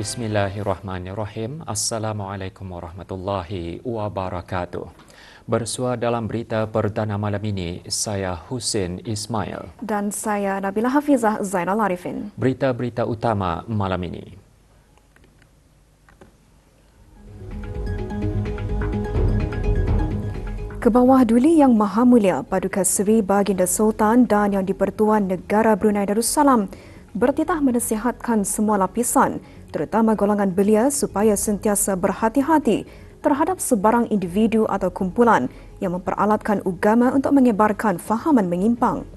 Bismillahirrahmanirrahim. Assalamualaikum warahmatullahi wabarakatuh. Bersua dalam berita perdana malam ini, saya Husin Ismail. Dan saya Nabila Hafizah Zainal Arifin. Berita-berita utama malam ini. Kebawah Duli Yang Maha Mulia Paduka Seri Baginda Sultan dan Yang di-Pertuan Negara Brunei Darussalam bertitah menasihatkan semua lapisan, terutama golongan belia supaya sentiasa berhati-hati terhadap sebarang individu atau kumpulan yang memperalatkan agama untuk menyebarkan fahaman menyimpang.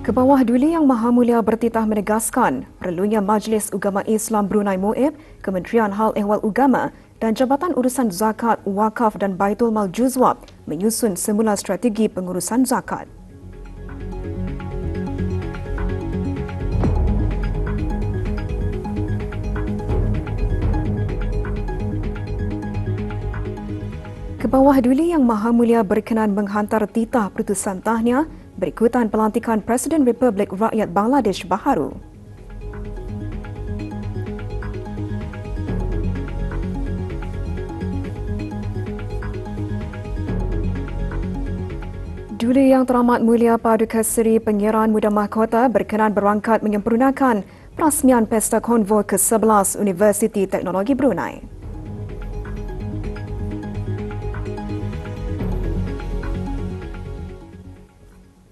Kebawah Duli Yang Maha Mulia bertitah menegaskan perlunya Majlis Ugama Islam Brunei MUIB, Kementerian Hal Ehwal Ugama dan Jabatan Urusan Zakat, Wakaf dan Baitul Mal Juzwab menyusun semula strategi pengurusan zakat. Kebawah Duli Yang Maha Mulia berkenan menghantar titah putusan tahniah berikutan pelantikan Presiden Republik Rakyat Bangladesh baharu. Duli Yang Teramat Mulia Paduka Seri Pangeran Muda Mahkota berkenan berangkat menyempurnakan perasmian Pesta Konvoi ke-11 Universiti Teknologi Brunei.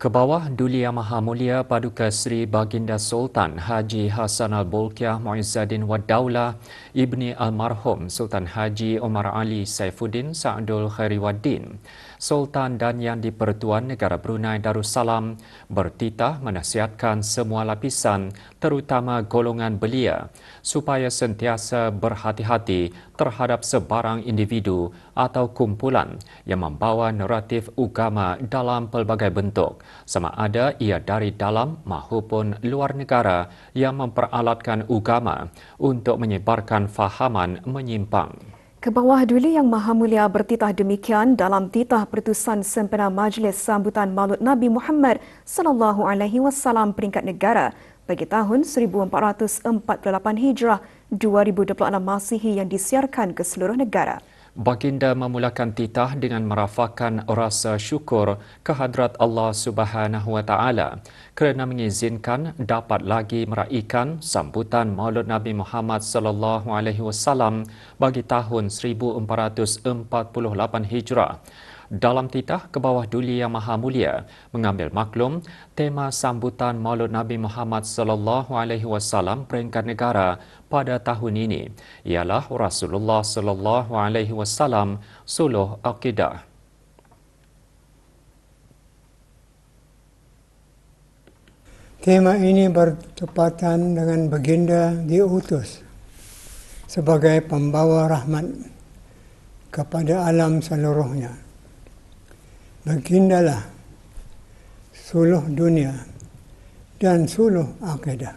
Kebawah Duli Yang Maha Mulia Paduka Seri Baginda Sultan Haji Hassan Al-Bolkiah Muizzaddin Wad Daulah Ibni Almarhum Sultan Haji Omar Ali Saifuddin Sa'dul Khairiwaddin, Sultan dan Yang di-Pertuan Negara Brunei Darussalam bertitah menasihatkan semua lapisan, terutama golongan belia, supaya sentiasa berhati-hati terhadap sebarang individu atau kumpulan yang membawa naratif agama dalam pelbagai bentuk, sama ada ia dari dalam maupun luar negara yang memperalatkan agama untuk menyebarkan fahaman menyimpang. Kebawah Duli Yang Maha Mulia bertitah demikian dalam titah pertusan sempena Majlis Sambutan Maulud Nabi Muhammad sallallahu alaihi wasallam peringkat negara bagi tahun 1448 Hijrah 2026 Masihi yang disiarkan ke seluruh negara. Baginda memulakan titah dengan merafakkan rasa syukur kehadrat Allah Subhanahu Wa Taala kerana mengizinkan dapat lagi meraikan sambutan Maulud Nabi Muhammad sallallahu alaihi wasallam bagi tahun 1448 Hijrah. Dalam titah, Kebawah Duli Yang Maha Mulia mengambil maklum tema sambutan Maulud Nabi Muhammad sallallahu alaihi wasallam peringkat negara pada tahun ini ialah Rasulullah sallallahu alaihi wasallam suluh akidah. Tema ini bertepatan dengan baginda diutus sebagai pembawa rahmat kepada alam seluruhnya. Bagindalah suluh dunia dan suluh akidah.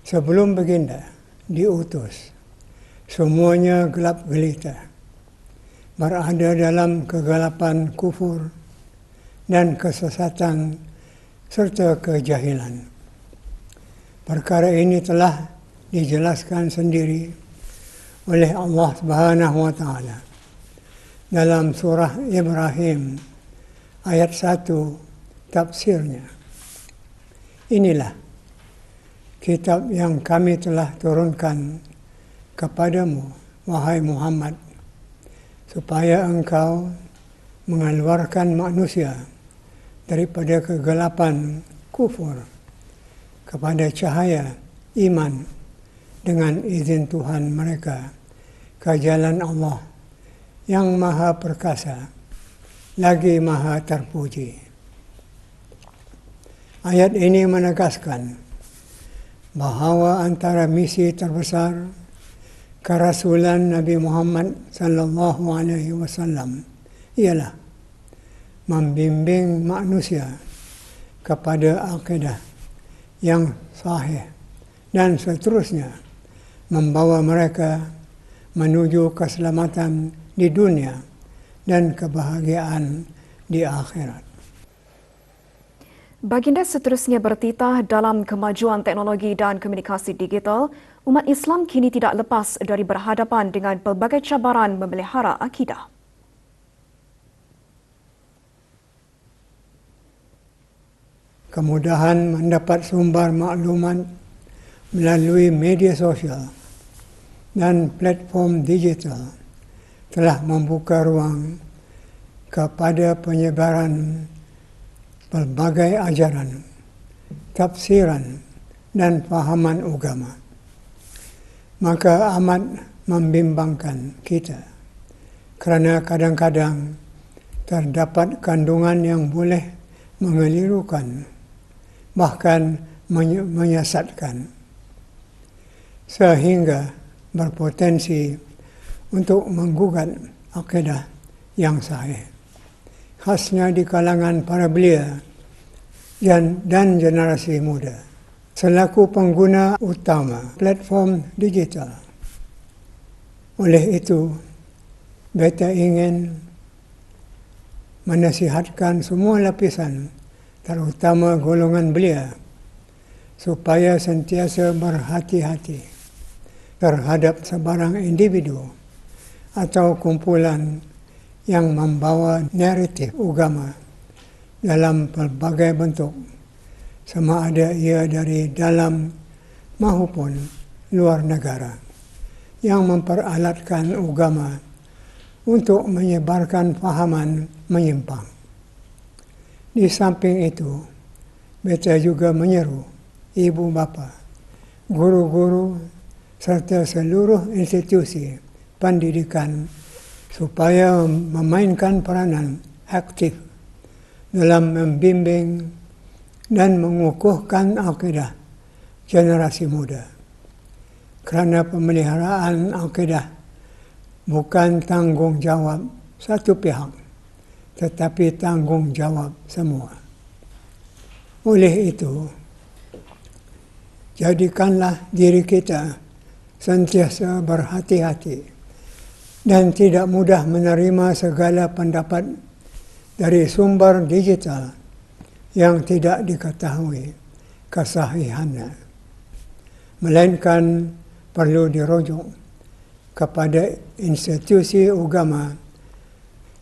Sebelum baginda diutus, semuanya gelap gelita, berada dalam kegelapan kufur dan kesesatan serta kejahilan. Perkara ini telah dijelaskan sendiri oleh Allah Subhanahu wa Taala dalam surah Ibrahim ayat 1 tafsirnya. Inilah kitab yang kami telah turunkan kepadamu, wahai Muhammad, supaya engkau mengeluarkan manusia daripada kegelapan kufur kepada cahaya iman dengan izin Tuhan mereka ke jalan Allah yang maha perkasa, lagi maha terpuji. Ayat ini menegaskan bahawa antara misi terbesar kerasulan Nabi Muhammad sallallahu alaihi wasallam ialah membimbing manusia kepada akidah yang sahih dan seterusnya membawa mereka menuju keselamatan di dunia dan kebahagiaan di akhirat. Baginda seterusnya bertitah dalam kemajuan teknologi dan komunikasi digital, umat Islam kini tidak lepas dari berhadapan dengan pelbagai cabaran memelihara akidah. Kemudahan mendapat sumber maklumat melalui media sosial dan platform digital telah membuka ruang kepada penyebaran pelbagai ajaran, tafsiran dan fahaman agama. Maka amat membimbangkan kita kerana kadang-kadang terdapat kandungan yang boleh mengelirukan, bahkan menyesatkan, sehingga berpotensi untuk menggugat akidah yang sahih. Khasnya di kalangan para belia dan generasi muda. Selaku pengguna utama platform digital. Oleh itu, beta ingin menasihatkan semua lapisan, terutama golongan belia, supaya sentiasa berhati-hati terhadap sebarang individu atau kumpulan yang membawa naratif agama dalam pelbagai bentuk, sama ada ia dari dalam maupun luar negara, yang memperalatkan agama untuk menyebarkan fahaman menyimpang. Di samping itu, beta juga menyeru ibu bapa, guru-guru serta seluruh institusi pendidikan supaya memainkan peranan aktif dalam membimbing dan mengukuhkan akidah generasi muda. Kerana pemeliharaan akidah bukan tanggungjawab satu pihak, tetapi tanggungjawab semua. Oleh itu, jadikanlah diri kita sentiasa berhati-hati dan tidak mudah menerima segala pendapat dari sumber digital yang tidak diketahui kesahihannya, melainkan perlu dirujuk kepada institusi agama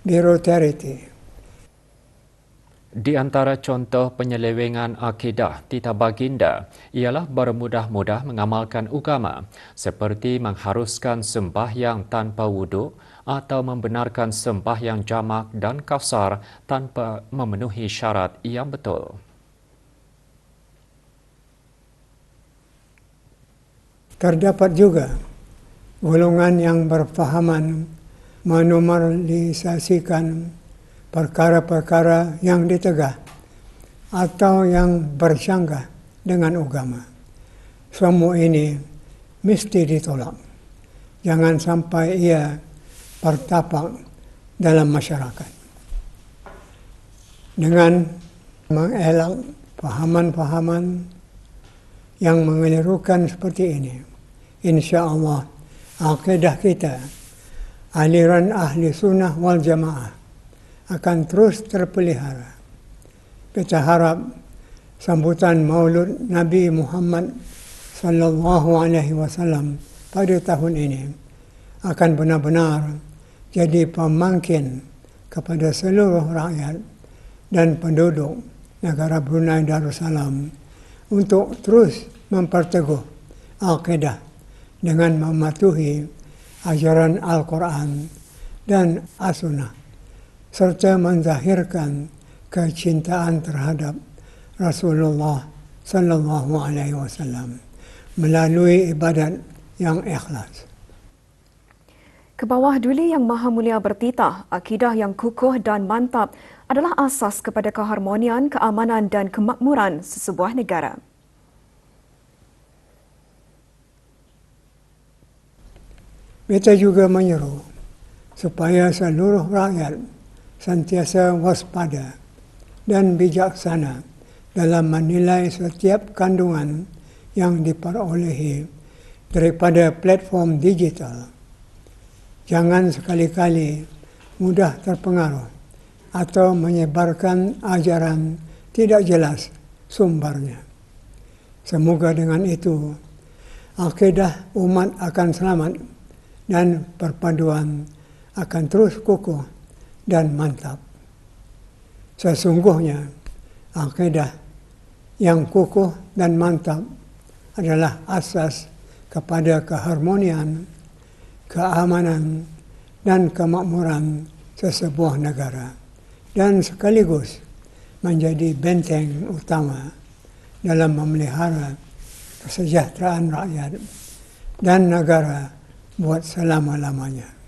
berautoriti. Di antara contoh penyelewengan akidah titah baginda ialah bermudah-mudah mengamalkan agama seperti mengharuskan sembahyang tanpa wuduk atau membenarkan sembahyang jamak dan kafsar tanpa memenuhi syarat yang betul. Terdapat juga golongan yang berfahaman menormalisasikan perkara-perkara yang ditegah atau yang bercanggah dengan agama. Semua ini mesti ditolak. Jangan sampai ia bertapak dalam masyarakat. Dengan mengelak fahaman-fahaman yang mengelirukan seperti ini, insya-Allah akidah kita, aliran ahli sunnah wal jamaah, akan terus terpelihara. Kita harap sambutan Maulud Nabi Muhammad sallallahu alaihi wasallam pada tahun ini akan benar-benar jadi pemangkin kepada seluruh rakyat dan penduduk negara Brunei Darussalam untuk terus memperteguh akidah dengan mematuhi ajaran Al-Quran dan As-Sunnah, serta menzahirkan kecintaan terhadap Rasulullah sallallahu alaihi wasallam melalui ibadat yang ikhlas. Kebawah Duli Yang Maha Mulia bertitah, akidah yang kukuh dan mantap adalah asas kepada keharmonian, keamanan dan kemakmuran sesebuah negara. Beta juga menyeru supaya seluruh rakyat sentiasa waspada dan bijaksana dalam menilai setiap kandungan yang diperolehi daripada platform digital. Jangan sekali-kali mudah terpengaruh atau menyebarkan ajaran tidak jelas sumbernya. Semoga dengan itu akidah umat akan selamat dan perpaduan akan terus kokoh dan mantap. Sesungguhnya akidah yang kokoh dan mantap adalah asas kepada keharmonian, keamanan, dan kemakmuran sesebuah negara, dan sekaligus menjadi benteng utama dalam memelihara kesejahteraan rakyat dan negara buat selama-lamanya.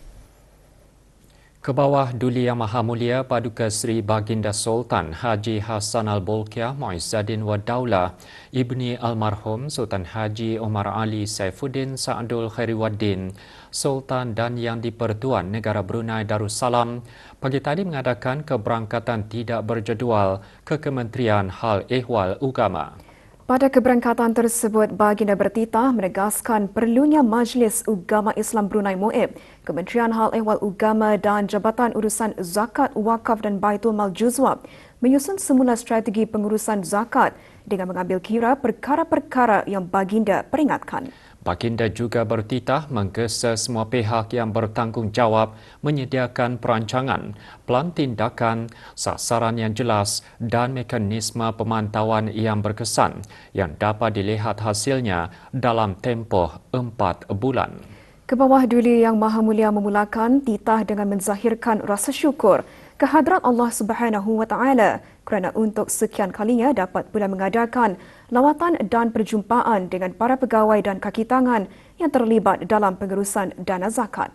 Kebawah Duli Yang Maha Mulia Paduka Seri Baginda Sultan Haji Hassan Al-Bolkiah Muizzaddin Wad-Daulah Ibni Almarhum Sultan Haji Omar Ali Saifuddin Sa'adul Khairiwaddin Sultan dan Yang di-Pertuan Negara Brunei Darussalam pagi tadi mengadakan keberangkatan tidak berjadual ke Kementerian Hal Ehwal Ugama. Pada keberangkatan tersebut, Baginda bertitah menegaskan perlunya Majlis Ugama Islam Brunei MUIB, Kementerian Hal Ehwal Ugama dan Jabatan Urusan Zakat, Wakaf dan Baitul Mal Juzwab menyusun semula strategi pengurusan zakat dengan mengambil kira perkara-perkara yang Baginda peringatkan. Baginda juga bertitah menggesa semua pihak yang bertanggungjawab menyediakan perancangan, pelan tindakan, sasaran yang jelas dan mekanisme pemantauan yang berkesan yang dapat dilihat hasilnya dalam tempoh 4 bulan. Kebawah Duli Yang Maha Mulia memulakan titah dengan menzahirkan rasa syukur kehadrat Allah Subhanahu Wa Taala kerana untuk sekian kalinya dapat pula mengadakan lawatan dan perjumpaan dengan para pegawai dan kaki tangan yang terlibat dalam pengurusan dana zakat.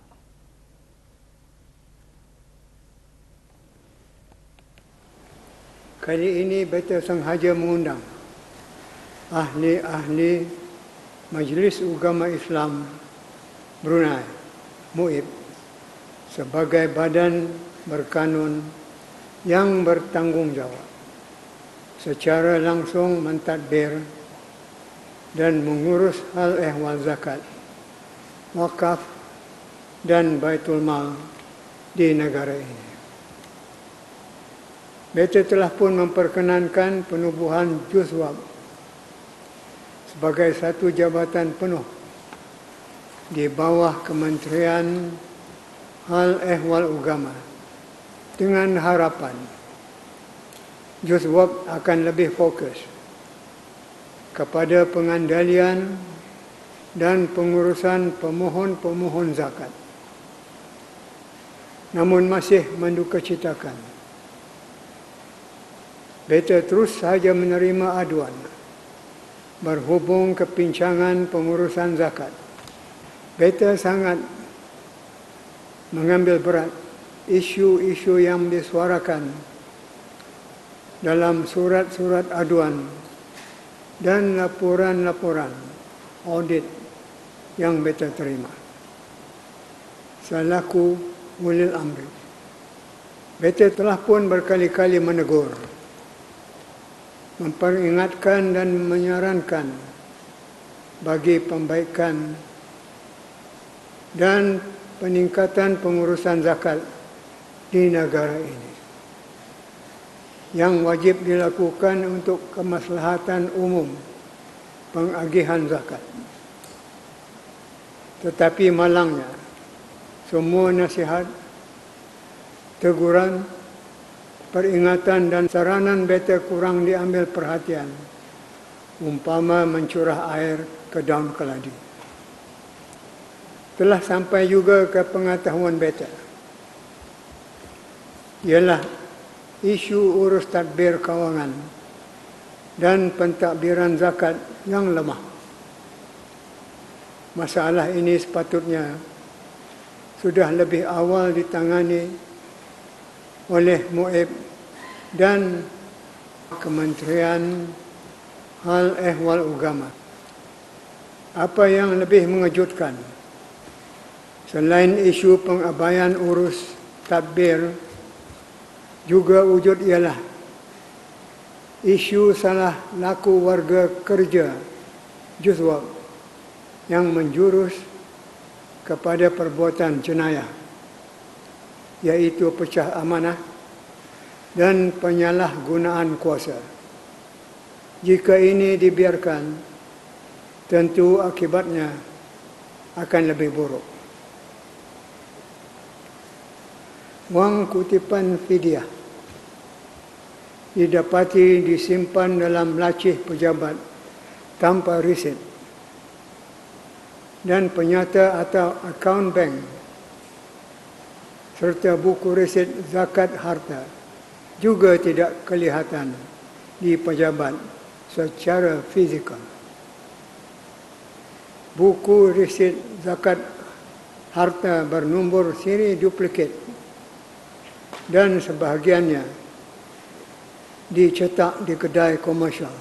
Kali ini Beta sengaja mengundang ahli-ahli Majlis Ugama Islam Brunei MUIB sebagai badan berkanun yang bertanggungjawab secara langsung mentadbir dan mengurus hal ehwal zakat, wakaf dan baitul mal di negara ini. Beta telah pun memperkenankan penubuhan Juzwab sebagai satu jabatan penuh di bawah Kementerian Hal Ehwal Ugama dengan harapan Juzwab akan lebih fokus kepada pengandalian dan pengurusan pemohon-pemohon zakat. Namun masih mendukacitakan, Beta terus sahaja menerima aduan berhubung kepincangan pengurusan zakat. Beta sangat mengambil berat isu-isu yang disuarakan dalam surat-surat aduan dan laporan-laporan audit yang Beta terima. Selaku ulil amri, Beta telah pun berkali-kali menegur, memperingatkan dan menyarankan bagi pembaikan dan peningkatan pengurusan zakat di negara ini yang wajib dilakukan untuk kemaslahatan umum pengagihan zakat. Tetapi malangnya, semua nasihat, teguran, peringatan dan saranan Beta kurang diambil perhatian, umpama mencurah air ke daun keladi. Telah sampai juga ke pengetahuan Beta, ialah isu urus tadbir kewangan dan pentadbiran zakat yang lemah. Masalah ini sepatutnya sudah lebih awal ditangani oleh MUIB dan Kementerian Hal Ehwal Ugama. Apa yang lebih mengejutkan, selain isu pengabaian urus tadbir, juga wujud ialah isu salah laku warga kerja Juzwab yang menjurus kepada perbuatan jenayah, iaitu pecah amanah dan penyalahgunaan kuasa. Jika ini dibiarkan, tentu akibatnya akan lebih buruk. Wang kutipan fidyah didapati disimpan dalam lacih pejabat tanpa resit, dan penyata atau akaun bank serta buku resit zakat harta juga tidak kelihatan di pejabat secara fizikal. Buku resit zakat harta bernombor siri duplikat dan sebahagiannya dicetak di kedai komersial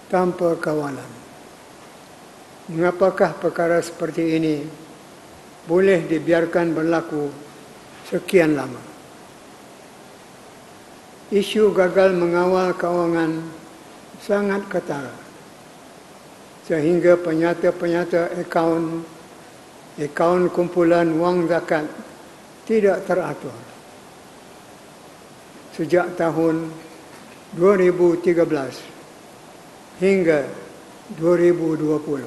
tanpa kawalan. Mengapakah perkara seperti ini boleh dibiarkan berlaku sekian lama? Isu gagal mengawal kewangan sangat ketara, sehingga penyata-penyata akaun kumpulan wang zakat tidak teratur. Sejak tahun 2013 hingga 2020.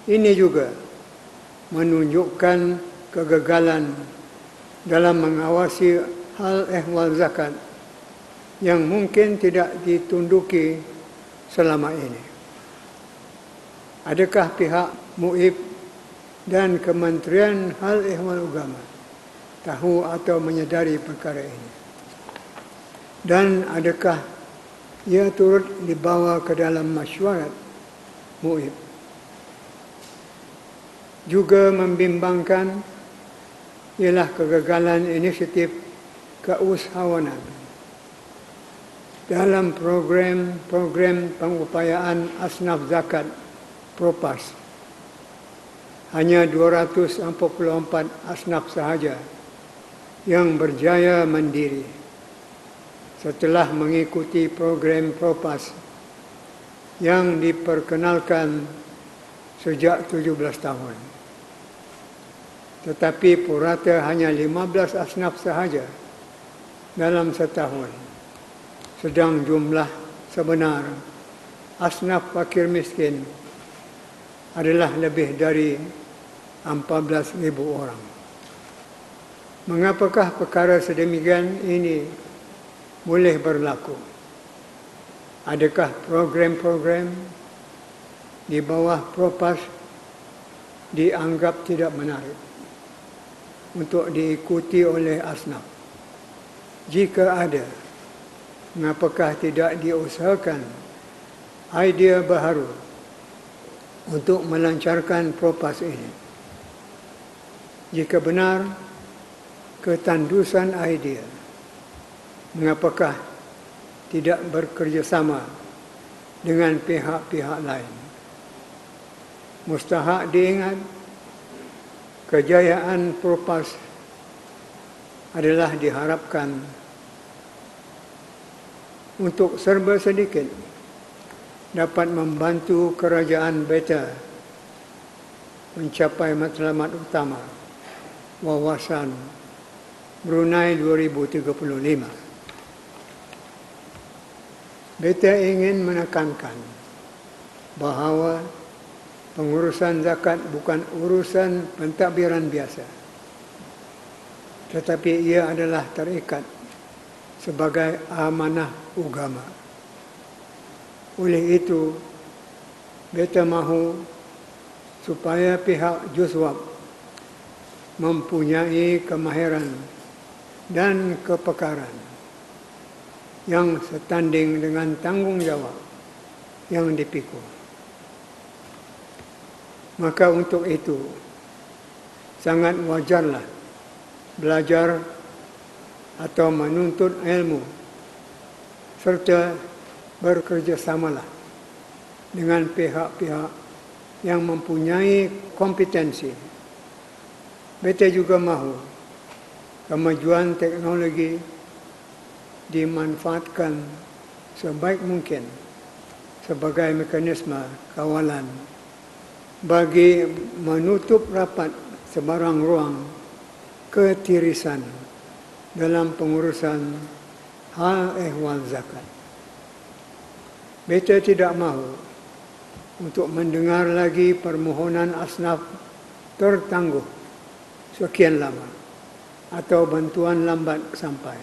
Ini juga menunjukkan kegagalan dalam mengawasi hal ehwal zakat yang mungkin tidak ditunduki selama ini. Adakah pihak MUIB dan Kementerian Hal Ehwal Agama tahu atau menyedari perkara ini? Dan adakah ia turut dibawa ke dalam mesyuarat MUIB? Juga membimbangkan ialah kegagalan inisiatif keusahawanan dalam program pengupayaan asnaf zakat Propas. Hanya 244 asnaf sahaja yang berjaya mandiri setelah mengikuti program Propas yang diperkenalkan sejak 17 tahun. Tetapi purata hanya 15 asnaf sahaja dalam setahun. Sedang jumlah sebenar asnaf fakir miskin adalah lebih dari 14,000 orang. Mengapakah perkara sedemikian ini boleh berlaku? Adakah program-program di bawah Propas dianggap tidak menarik untuk diikuti oleh asnaf? Jika ada, mengapakah tidak diusahakan idea baharu untuk melancarkan Propas ini? Jika benar ketandusan idea, mengapakah tidak bekerjasama dengan pihak-pihak lain? Mustahak diingat, kejayaan Propas adalah diharapkan untuk serba sedikit dapat membantu kerajaan Beta mencapai matlamat utama wawasan Brunei 2035. Beta ingin menekankan bahawa pengurusan zakat bukan urusan pentadbiran biasa, tetapi ia adalah terikat sebagai amanah agama. Oleh itu, Beta mahu supaya pihak Juswab mempunyai kemahiran dan kepekaran yang setanding dengan tanggungjawab yang dipikul. Maka untuk itu, sangat wajarlah belajar atau menuntut ilmu serta bekerjasamalah dengan pihak-pihak yang mempunyai kompetensi. Beta juga mahu kemajuan teknologi dimanfaatkan sebaik mungkin sebagai mekanisme kawalan bagi menutup rapat sebarang ruang ketirisan dalam pengurusan hal ehwal zakat. Beta tidak mahu untuk mendengar lagi permohonan asnaf tertangguh sekian lama atau bantuan lambat sampai.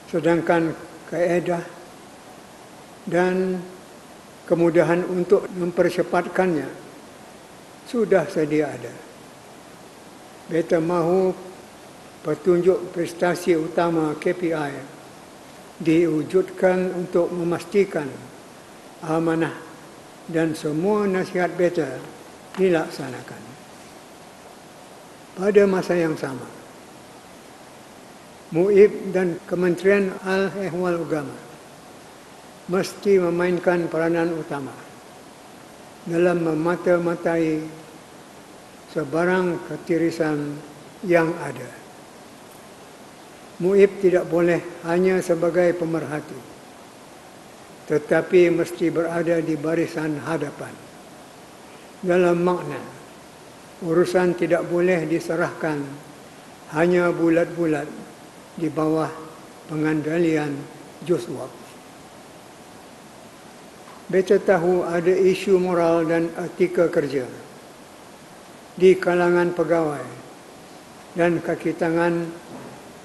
Sedangkan kaedah dan kemudahan untuk mempercepatkannya sudah sedia ada. Beta mahu petunjuk prestasi utama KPI diwujudkan untuk memastikan amanah dan semua nasihat beta dilaksanakan. Pada masa yang sama, MUIB dan Kementerian Al-Ehwal Ugama mesti memainkan peranan utama dalam memata-matai sebarang ketirisan yang ada. MUIB tidak boleh hanya sebagai pemerhati, tetapi mesti berada di barisan hadapan. Dalam makna, urusan tidak boleh diserahkan hanya bulat-bulat di bawah pengendalian Juswab. Beta tahu ada isu moral dan etika kerja di kalangan pegawai dan kaki tangan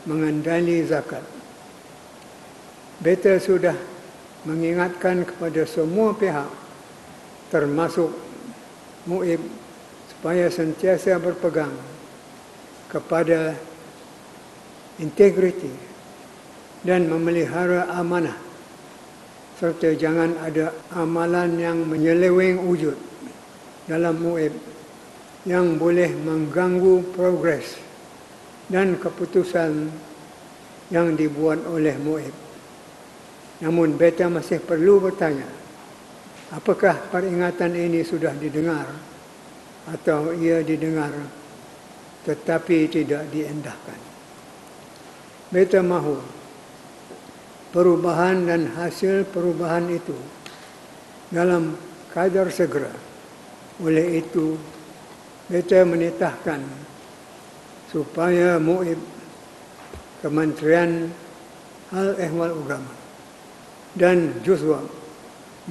mengendali zakat. Beta sudah mengingatkan kepada semua pihak termasuk MUIB supaya sentiasa berpegang kepada integriti dan memelihara amanah serta jangan ada amalan yang menyeleweng wujud dalam MUIB yang boleh mengganggu progres dan keputusan yang dibuat oleh MUIB. Namun beta masih perlu bertanya, apakah peringatan ini sudah didengar atau ia didengar tetapi tidak diendahkan? Beta mahu perubahan dan hasil perubahan itu dalam kadar segera. Oleh itu, beta menitahkan supaya MUIB, Kementerian Al-Ehwal Ugama dan Juswab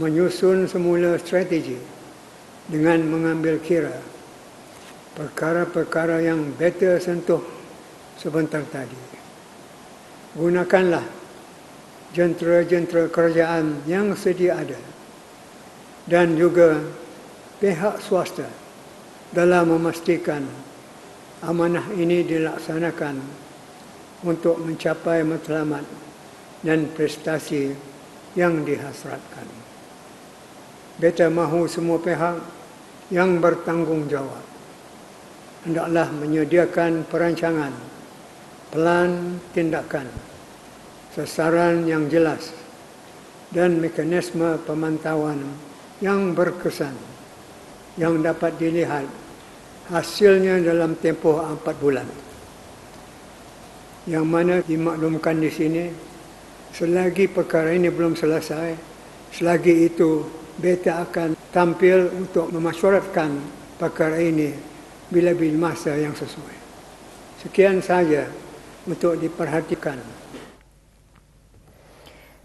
menyusun semula strategi dengan mengambil kira perkara-perkara yang beta sentuh sebentar tadi. Gunakanlah jentera-jentera kerajaan yang sedia ada dan juga pihak swasta dalam memastikan amanah ini dilaksanakan untuk mencapai matlamat dan prestasi yang dihasratkan. Beta mahu semua pihak yang bertanggungjawab hendaklah menyediakan perancangan, pelan tindakan, sasaran yang jelas dan mekanisme pemantauan yang berkesan yang dapat dilihat hasilnya dalam tempoh 4 bulan. Yang mana dimaklumkan di sini, selagi perkara ini belum selesai, selagi itu beta akan tampil untuk memasyaratkan perkara ini bila-bila masa yang sesuai. Sekian saja untuk diperhatikan.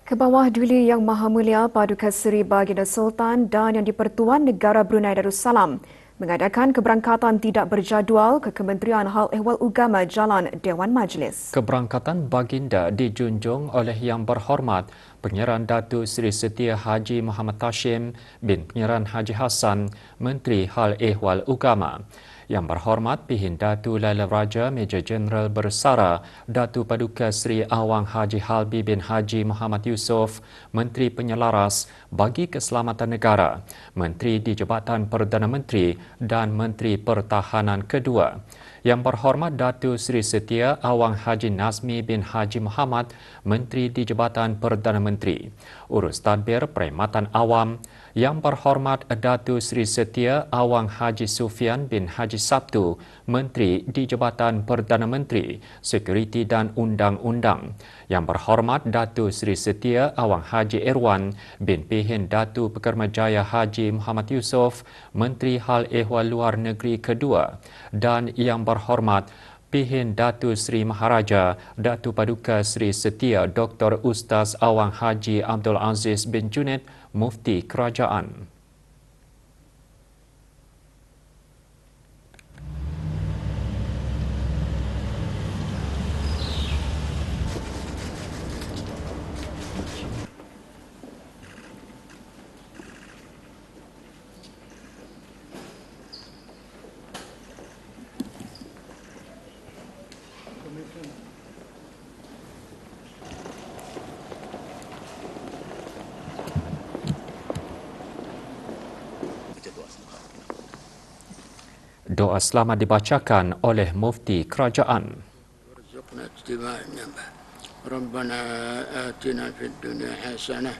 Kebawah Duli Yang Maha Mulia Paduka Seri Baginda Sultan dan Yang di-Pertuan Negara Brunei Darussalam mengadakan keberangkatan tidak berjadual ke Kementerian Hal Ehwal Ugama Jalan Dewan Majlis. Keberangkatan Baginda dijunjung oleh Yang Berhormat Pengeran Datuk Seri Setia Haji Muhammad Hashim bin Pengeran Haji Hassan, Menteri Hal Ehwal Ugama. Yang Berhormat Pihin Datu Laila Raja Major Jeneral Bersara Datu Paduka Seri Awang Haji Halbi bin Haji Muhammad Yusof, Menteri Penyelaras bagi Keselamatan Negara, Menteri di Jabatan Perdana Menteri dan Menteri Pertahanan kedua. Yang Berhormat Datu Seri Setia Awang Haji Nazmi bin Haji Muhammad, Menteri di Jabatan Perdana Menteri. Urus Tadbir Perkhidmatan Awam, Yang Berhormat Datu Seri Setia Awang Haji Sufian bin Haji Sabtu, Menteri di Jabatan Perdana Menteri, Sekuriti dan Undang-Undang. Yang Berhormat Datu Seri Setia Awang Haji Irwan bin Pihin Datu Pekermajaya Haji Muhammad Yusof, Menteri Hal Ehwal Luar Negeri kedua. Dan Yang Berhormat Pihin Datu Seri Maharaja Datu Paduka Seri Setia Dr. Ustaz Awang Haji Abdul Aziz bin Junid, Mufti Kerajaan. Doa selamat dibacakan oleh Mufti Kerajaan. ارزقنا اتباع النبي ربنا آتنا في الدنيا حسنة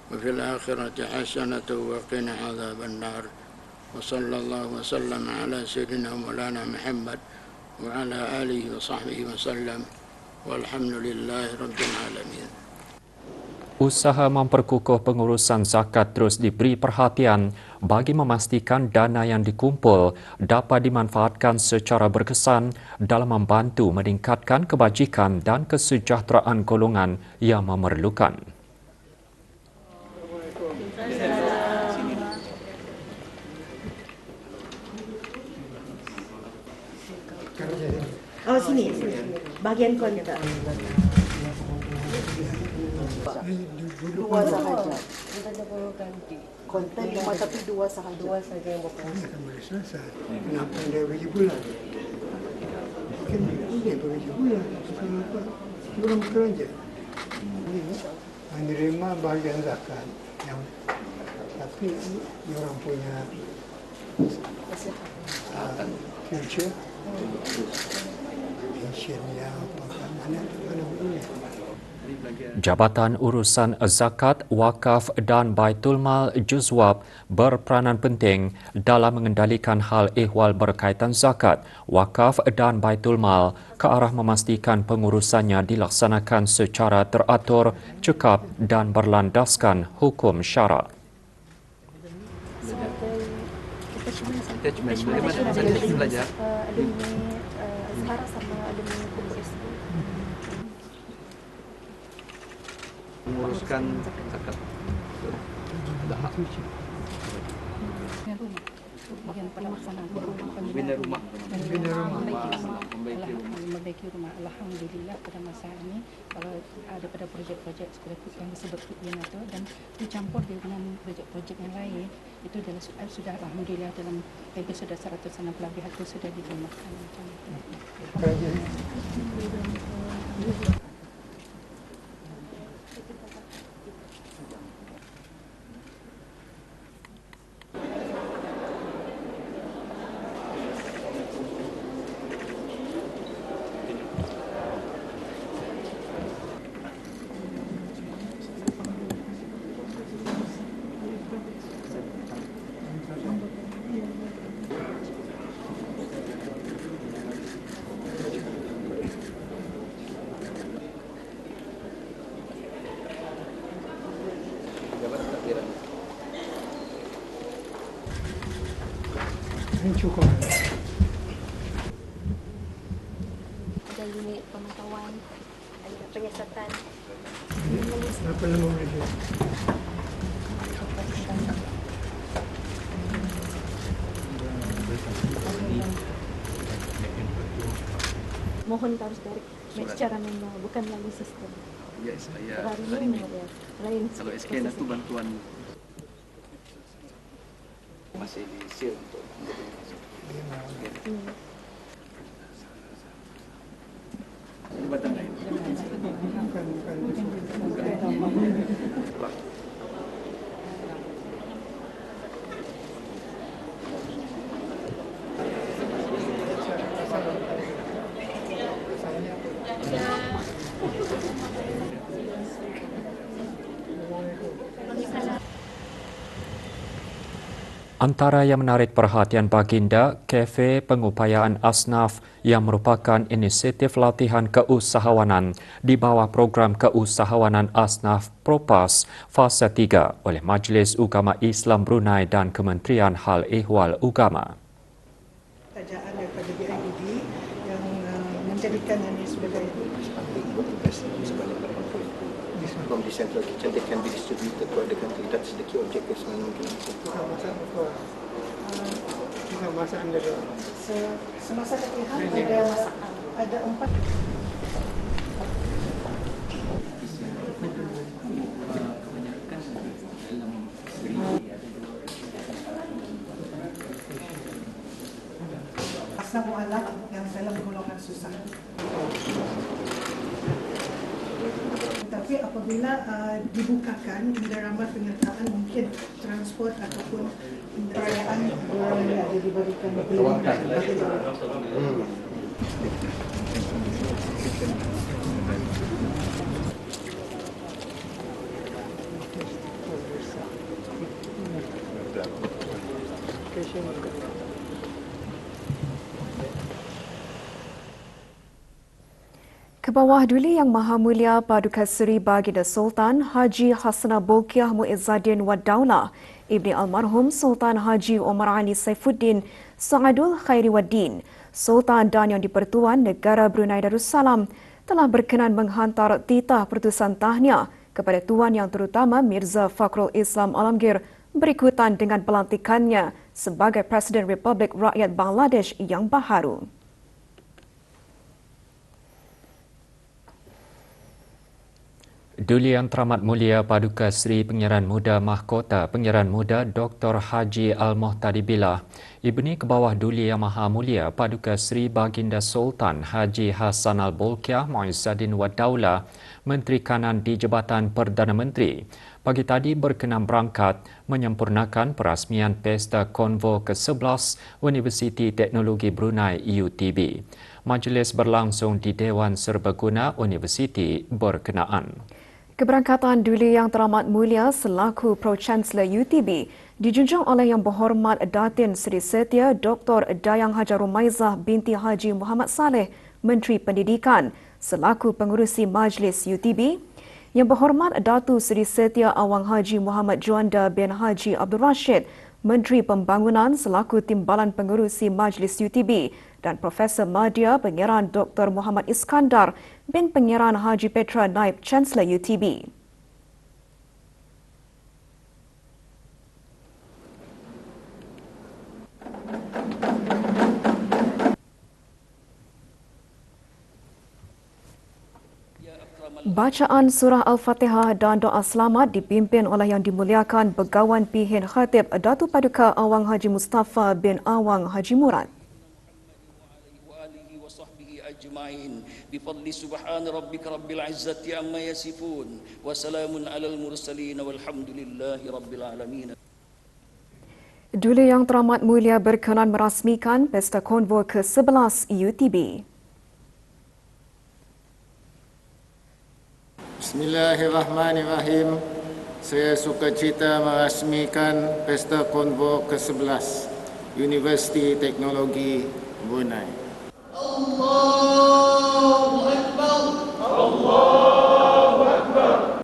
وفي الآخرة حسنة وقنا عذاب النار وصلى الله وسلم على سيدنا مولانا محمد وعلى آله وصحبه وسلم والحمد لله رب العالمين. Usaha memperkukuh pengurusan zakat terus diberi perhatian bagi memastikan dana yang dikumpul dapat dimanfaatkan secara berkesan dalam membantu meningkatkan kebajikan dan kesejahteraan golongan yang memerlukan. Oh sini. Bahagian konten. Dua sahaja. Kita perlu ganti. Konten 5 tapi 2 sahaja. 2 sahaja yang berapa? Akan boleh selesai. Kenapa dia bagi bulan? Mungkin dia bagi bulan. Kenapa? Orang bekerja. Menerima bahagian zakat. Tapi orang punya future. Pensionnya mana boleh. Jabatan Urusan Zakat, Wakaf dan Baitul Mal Juzwab berperanan penting dalam mengendalikan hal ehwal berkaitan zakat, wakaf dan Baitul Mal ke arah memastikan pengurusannya dilaksanakan secara teratur, cekap dan berlandaskan hukum syarak. Menguruskan zakat ada hak bagian pelaksanaan bina rumah memperbaiki rumah. Alhamdulillah pada masa ini kalau ada pada projek-projek seperti yang disebut Kuian itu dan dicampur dengan projek-projek yang lain itu sudah alhamdulillah dalam lebih sudah 160 itu sudah digunakan macam itu. Ini cukup. Ada unit pemantauan, ada penyiasatan. Berapa lama boleh? Mohon harus dari secara manual, bukan melalui sistem. ya saya Hari ini lain. kalau SK itu bantuan masih di seal untuk masuk. Jabatan lain. Antara yang menarik perhatian Baginda, Kafe Pengupayaan Asnaf yang merupakan inisiatif latihan keusahawanan di bawah program keusahawanan Asnaf Propas Fasa 3 oleh Majlis Ugama Islam Brunei dan Kementerian Hal Ehwal Ugama. Kerajaan daripada BIDB yang menjadikan ini sebagai from the central kitchen, they can be distributed throughout the country. That's the key objective sebenarnya. Bukan masak apa? Bukan masak anda doang. Semasa latihan ada masakan. Ada 4. Asam mualaf yang dalam golongan susah. Tapi apabila dibukakan indera penyertaan mungkin transport ataupun perayaan ada diberikan peluang. Kebawah Duli Yang Maha Mulia Paduka Seri Baginda Sultan Haji Hassanal Bolkiah Muizzaddin Wad Daulah, Ibni Almarhum Sultan Haji Omar Ali Saifuddin Saadul Khairi Waddin, Sultan dan Yang di-Pertuan Negara Brunei Darussalam telah berkenan menghantar titah pertusan tahniah kepada Tuan Yang Terutama Mirza Fakhrul Islam Alamgir berikutan dengan pelantikannya sebagai Presiden Republik Rakyat Bangladesh yang baharu. Duli Yang Teramat Mulia Paduka Seri Pengiran Muda Mahkota Pengiran Muda Dr. Haji Al-Muhtadi Billah, Ibni Kebawah Duli Yang Maha Mulia Paduka Seri Baginda Sultan Haji Hassanal Bolkiah Muizzaddin Wad Daulah, Menteri Kanan di Jabatan Perdana Menteri, pagi tadi berkenan berangkat menyempurnakan perasmian Pesta Konvo ke-11 Universiti Teknologi Brunei UTB. Majlis berlangsung di Dewan Serbaguna Universiti berkenaan. Keberangkatan Duli Yang Teramat Mulia selaku Pro-Chancellor UTB dijunjung oleh Yang Berhormat Datin Seri Setia Dr. Dayang Hajar Rumaizah binti Haji Muhammad Saleh, Menteri Pendidikan, selaku Pengerusi Majlis UTB. Yang Berhormat Datu Seri Setia Awang Haji Muhammad Juanda bin Haji Abdul Rashid, Menteri Pembangunan selaku Timbalan Pengerusi Majlis UTB, dan Profesor Madya Pengeran Dr. Muhammad Iskandar bin Pengeran Haji Petra Naib Chancellor UTB. Bacaan Surah Al-Fatihah dan doa selamat dipimpin oleh Yang Dimuliakan Begawan Pihin Khatib Datuk Paduka Awang Haji Mustafa bin Awang Haji Murad. بفضل سبحان ربك رب العزة عما يصفون وسلام على المرسلين والحمد لله رب العالمين. Duli Yang Teramat Mulia berkenan merasmikan Pesta Konvo ke-11 UTB. Bismillahirrahmanirrahim. Saya sukacita merasmikan Pesta Konvo ke-11 Universiti Teknologi Brunei. Allahu Akbar. Allahu Akbar.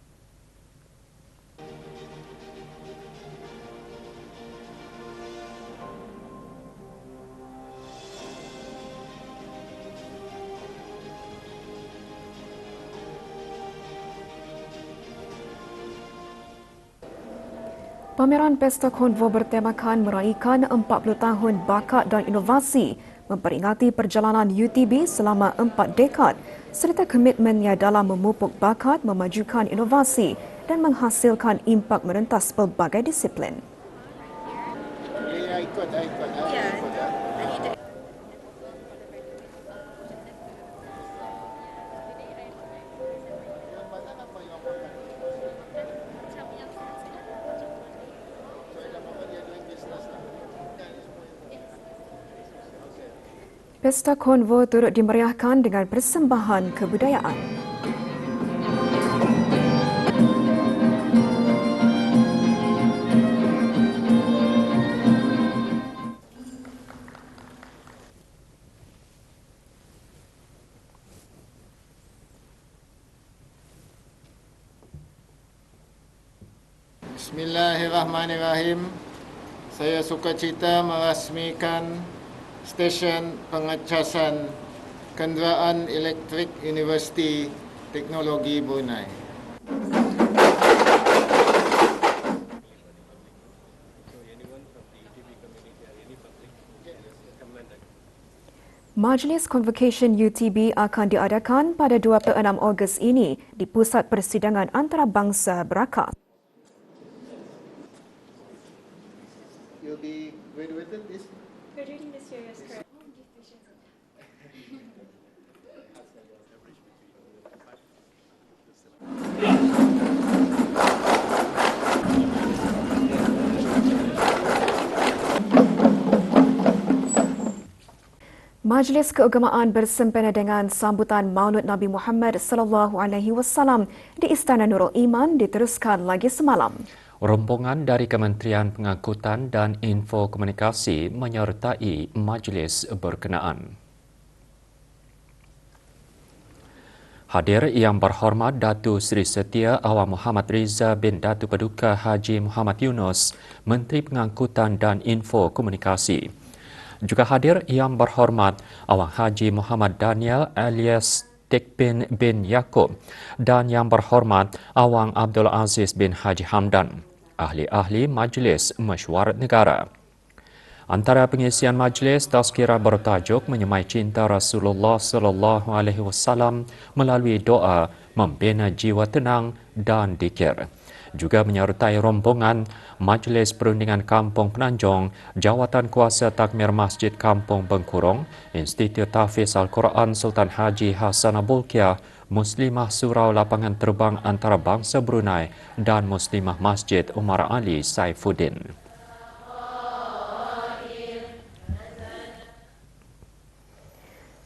Pameran Pesta Konvo bertemakan meraihkan 40 tahun bakat dan inovasi, memperingati perjalanan UTB selama 4 dekad serta komitmennya dalam memupuk bakat, memajukan inovasi dan menghasilkan impak merentas pelbagai disiplin. Pesta Konvo turut dimeriahkan dengan persembahan kebudayaan. Bismillahirrahmanirrahim. Saya sukacita merasmikan Stesen Pengecasan Kenderaan Elektrik Universiti Teknologi Brunei. Majlis Convocation UTB akan diadakan pada 26 Ogos ini di Pusat Persidangan Antarabangsa Berakah. You'll be graduated this? Graduating this year, yes, correct. Majlis Keagamaan bersempena dengan sambutan Maulud Nabi Muhammad sallallahu alaihi wasallam di Istana Nurul Iman diteruskan lagi semalam. Rombongan dari Kementerian Pengangkutan dan Info Komunikasi menyertai majlis berkenaan. Hadir Yang Berhormat Datuk Seri Setia Awang Muhammad Riza bin Datuk Paduka Haji Muhammad Yunus, Menteri Pengangkutan dan Info Komunikasi. Juga hadir Yang Berhormat Awang Haji Muhammad Daniel alias Tekbin bin Yaakob dan Yang Berhormat Awang Abdul Aziz bin Haji Hamdan, ahli-ahli Majlis Mesyuarat Negara. Antara pengisian majlis, tazkirah bertajuk Menyemai Cinta Rasulullah sallallahu alaihi wasallam melalui doa membina jiwa tenang dan dikir. Juga menyertai rombongan Majlis Perundingan Kampung Penanjung, Jawatan Kuasa Takmir Masjid Kampung Bengkurong, Institut Tahfiz Al-Quran Sultan Haji Hassanal Bolkiah, Muslimah Surau Lapangan Terbang Antarabangsa Brunei dan Muslimah Masjid Umar Ali Saifuddin.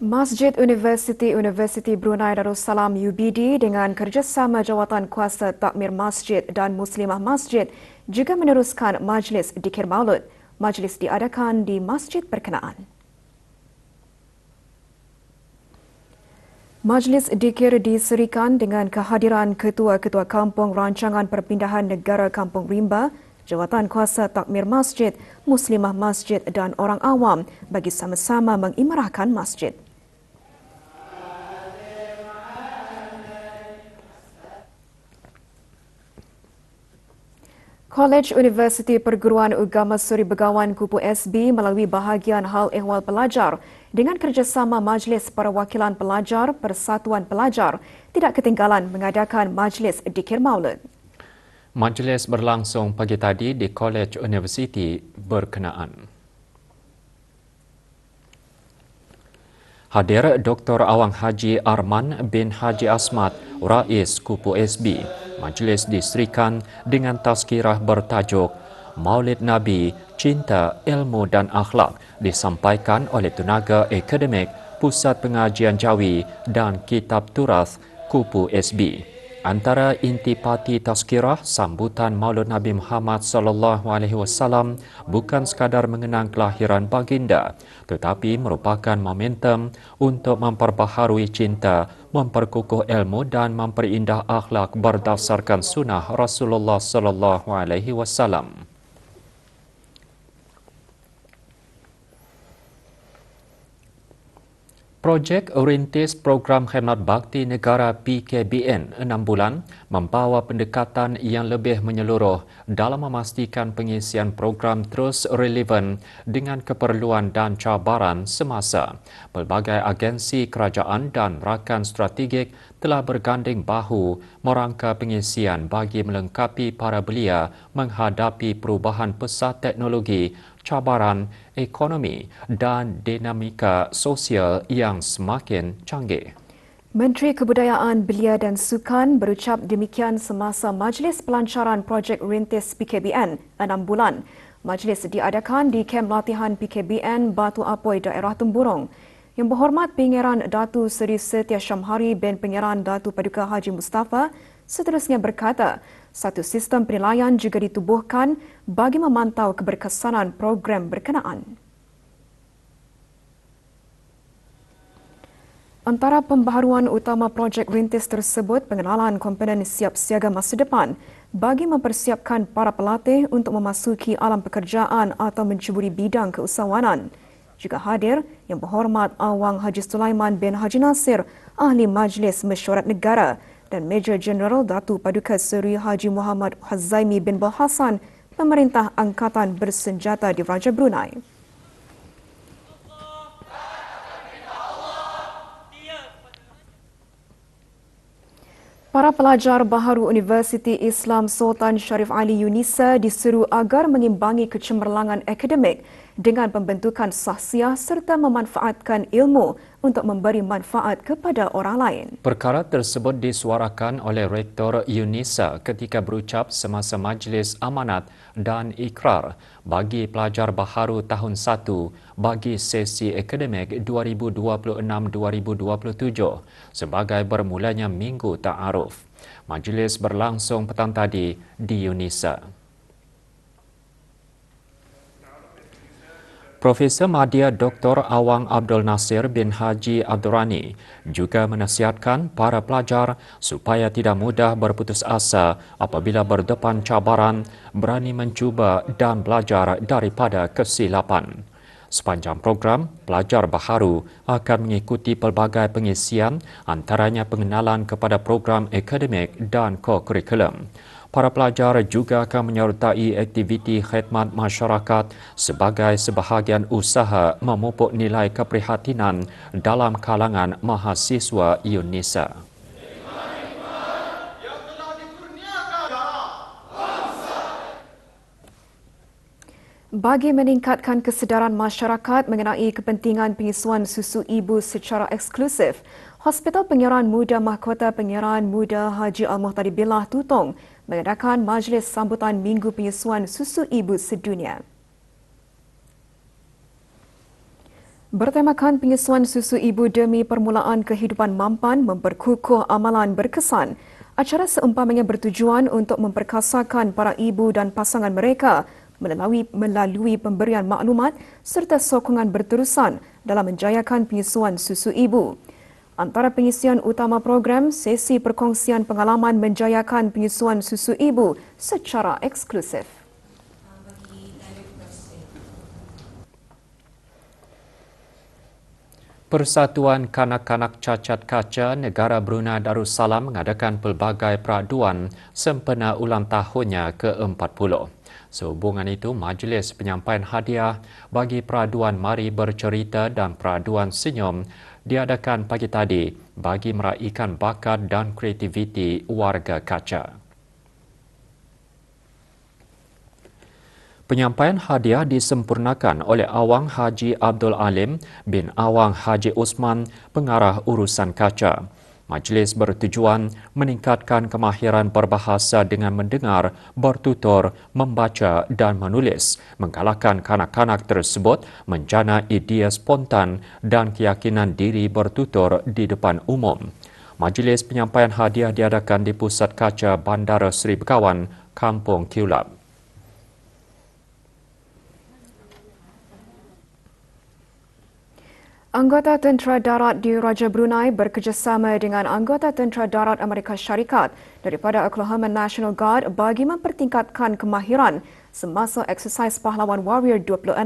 Masjid Universiti Brunei Darussalam UBD dengan kerjasama Jawatan Kuasa Takmir Masjid dan Muslimah Masjid juga meneruskan Majlis Dikir Maulud. Majlis diadakan di masjid berkenaan. Majlis Dikir diserikan dengan kehadiran Ketua-Ketua Kampung Rancangan Perpindahan Negara Kampung Rimba, Jawatan Kuasa Takmir Masjid, Muslimah Masjid dan orang awam bagi sama-sama mengimarahkan masjid. Kolej Universiti Perguruan Agama Suri Begawan Kupu SB melalui bahagian hal ehwal pelajar dengan kerjasama Majlis Perwakilan Pelajar Persatuan Pelajar tidak ketinggalan mengadakan Majlis Dikir Maulud. Majlis berlangsung pagi tadi di Kolej Universiti berkenaan. Hadir Dr. Awang Haji Arman bin Haji Asmat, Rais Kupu SB. Majlis diserikan dengan tazkirah bertajuk Maulid Nabi, Cinta, Ilmu dan Akhlak disampaikan oleh tenaga akademik Pusat Pengajian Jawi dan Kitab Turath Kupu SB. Antara intipati tazkirah sambutan Maulud Nabi Muhammad sallallahu alaihi wasallam bukan sekadar mengenang kelahiran baginda, tetapi merupakan momentum untuk memperbaharui cinta, memperkukuh ilmu dan memperindah akhlak berdasarkan sunnah Rasulullah sallallahu alaihi wasallam. Projek Rintis Program Khidmat Bakti Negara PKBN 6 bulan membawa pendekatan yang lebih menyeluruh dalam memastikan pengisian program terus relevan dengan keperluan dan cabaran semasa. Pelbagai agensi kerajaan dan rakan strategik telah berganding bahu merangka pengisian bagi melengkapi para belia menghadapi perubahan pesat teknologi, cabaran ekonomi dan dinamika sosial yang semakin canggih. Menteri Kebudayaan, Belia dan Sukan berucap demikian semasa Majlis Pelancaran Projek Rintis PKBN 6 bulan. Majlis diadakan di kem latihan PKBN Batu Apoi, daerah Temburong. Yang Berhormat Pangeran Datu Seri Setia Syamhari bin Pangeran Datu Paduka Haji Mustafa seterusnya berkata, satu sistem penilaian juga ditubuhkan bagi memantau keberkesanan program berkenaan. Antara pembaharuan utama projek rintis tersebut pengenalan komponen siap siaga masa depan bagi mempersiapkan para pelatih untuk memasuki alam pekerjaan atau menceburi bidang keusahawanan. Juga hadir Yang Berhormat Awang Haji Sulaiman bin Haji Nasir, Ahli Majlis Mesyuarat Negara dan Major Jeneral Datuk Paduka Seri Haji Muhammad Hazaimi bin Balhasan, Pemerintah Angkatan Bersenjata di Raja Brunei. Para pelajar baharu Universiti Islam Sultan Sharif Ali Yunisa diseru agar mengimbangi kecemerlangan akademik dengan pembentukan sahsiah serta memanfaatkan ilmu untuk memberi manfaat kepada orang lain. Perkara tersebut disuarakan oleh Rektor Yunisa ketika berucap semasa majlis amanat dan ikrar bagi pelajar baharu tahun 1 bagi sesi akademik 2026-2027 sebagai bermulanya Minggu Ta'aruf. Majlis berlangsung petang tadi di Yunisa. Profesor Madya Dr. Awang Abdul Nasir bin Haji Abdul Rani juga menasihatkan para pelajar supaya tidak mudah berputus asa apabila berdepan cabaran, berani mencuba dan belajar daripada kesilapan. Sepanjang program, pelajar baharu akan mengikuti pelbagai pengisian antaranya pengenalan kepada program akademik dan ko-kurikulum. Para pelajar juga akan menyertai aktiviti khidmat masyarakat sebagai sebahagian usaha memupuk nilai keprihatinan dalam kalangan mahasiswa Yunisa. Bagi meningkatkan kesedaran masyarakat mengenai kepentingan pengisuan susu ibu secara eksklusif, Hospital Penyiaran Muda Mahkota Penyiaran Muda Haji Al-Muhtadi Billah Tutong mengadakan majlis sambutan Minggu Penyusuan Susu Ibu Sedunia. Bertemakan penyusuan susu ibu demi permulaan kehidupan mampan memperkukuh amalan berkesan, acara seumpamanya bertujuan untuk memperkasakan para ibu dan pasangan mereka melalui pemberian maklumat serta sokongan berterusan dalam menjayakan penyusuan susu ibu. Antara pengisian utama program, sesi perkongsian pengalaman menjayakan penyusuan susu ibu secara eksklusif. Persatuan Kanak-Kanak Cacat Kaca Negara Brunei Darussalam mengadakan pelbagai peraduan sempena ulang tahunnya ke-40. Sehubungan itu, majlis penyampaian hadiah bagi peraduan Mari Bercerita dan peraduan Senyum diadakan pagi tadi bagi meraihkan bakat dan kreativiti warga kaca. Penyampaian hadiah disempurnakan oleh Awang Haji Abdul Alim bin Awang Haji Osman, pengarah urusan kaca. Majlis bertujuan meningkatkan kemahiran berbahasa dengan mendengar, bertutur, membaca dan menulis, menggalakkan kanak-kanak tersebut menjana idea spontan dan keyakinan diri bertutur di depan umum. Majlis penyampaian hadiah diadakan di Pusat Kaca Bandara Seri Begawan, Kampung Kiulap. Anggota Tentera Darat di Raja Brunei bekerjasama dengan Anggota Tentera Darat Amerika Syarikat daripada Oklahoma National Guard bagi mempertingkatkan kemahiran semasa Eksersis Pahlawan Warrior 26.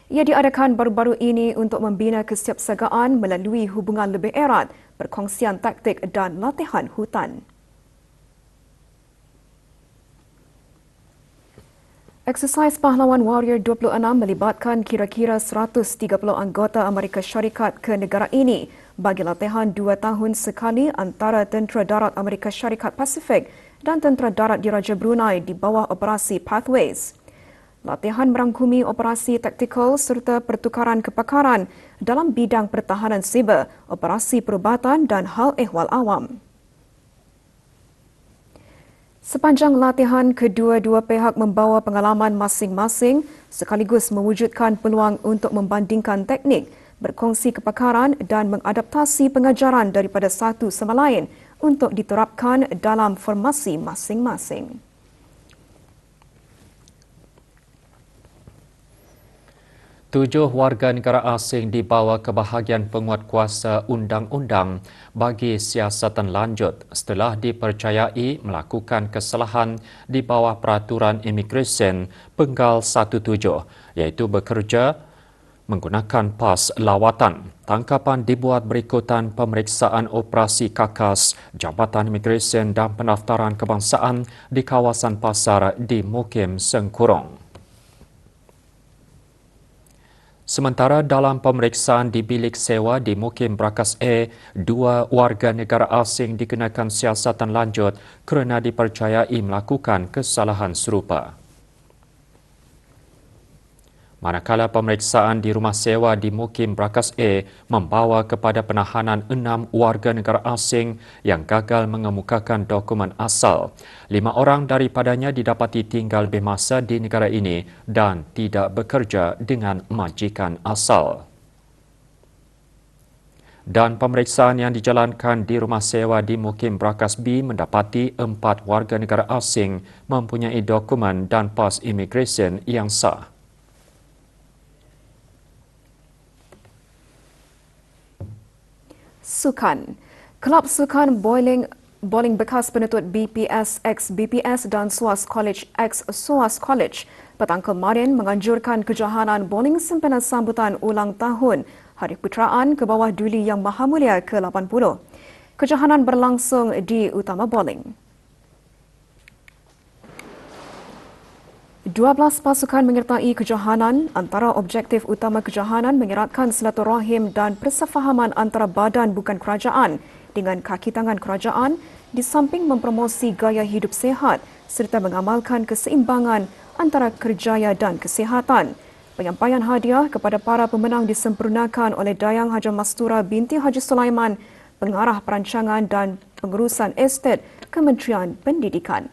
Ia diadakan baru-baru ini untuk membina kesiapsiagaan melalui hubungan lebih erat, perkongsian taktik dan latihan hutan. Eksersis Pahlawan Warrior 26 melibatkan kira-kira 130 anggota Amerika Syarikat ke negara ini bagi latihan 2 tahun sekali antara Tentera Darat Amerika Syarikat Pasifik dan Tentera Darat di Raja Brunei di bawah operasi Pathways. Latihan merangkumi operasi taktikal serta pertukaran kepakaran dalam bidang pertahanan siber, operasi perubatan dan hal ehwal awam. Sepanjang latihan, kedua-dua pihak membawa pengalaman masing-masing sekaligus mewujudkan peluang untuk membandingkan teknik, berkongsi kepakaran dan mengadaptasi pengajaran daripada satu sama lain untuk diterapkan dalam formasi masing-masing. Tujuh warga negara asing dibawa ke bahagian penguatkuasa undang-undang bagi siasatan lanjut setelah dipercayai melakukan kesalahan di bawah peraturan imigresen Penggal 17 iaitu bekerja menggunakan pas lawatan. Tangkapan dibuat berikutan pemeriksaan operasi kakas Jabatan Imigresen dan Pendaftaran Kebangsaan di kawasan pasar di Mukim Sengkurong. Sementara dalam pemeriksaan di bilik sewa di Mukim Brakas A, 2 warga negara asing dikenakan siasatan lanjut kerana dipercayai melakukan kesalahan serupa. Manakala pemeriksaan di rumah sewa di Mukim Brakas A membawa kepada penahanan 6 warga negara asing yang gagal mengemukakan dokumen asal. 5 orang daripadanya didapati tinggal lebih masa di negara ini dan tidak bekerja dengan majikan asal. Dan pemeriksaan yang dijalankan di rumah sewa di Mukim Brakas B mendapati 4 warga negara asing mempunyai dokumen dan pas imigresen yang sah. Sukan. Kelab Sukan Bowling bekas penuntut BPS X BPS dan SOAS College X SOAS College petang kemarin menganjurkan kejohanan bowling sempena sambutan ulang tahun Hari Puteraan ke bawah Duli Yang Maha Mulia ke-80. Kejohanan berlangsung di Utama Bowling. 12 pasukan menyertai kejohanan. Antara objektif utama kejohanan mengeratkan silaturahim dan persefahaman antara badan bukan kerajaan dengan kaki tangan kerajaan di samping mempromosi gaya hidup sihat serta mengamalkan keseimbangan antara kerjaya dan kesihatan. Penyampaian hadiah kepada para pemenang disempurnakan oleh Dayang Haja Mastura binti Haji Sulaiman, Pengarah Perancangan dan Pengurusan Estet Kementerian Pendidikan.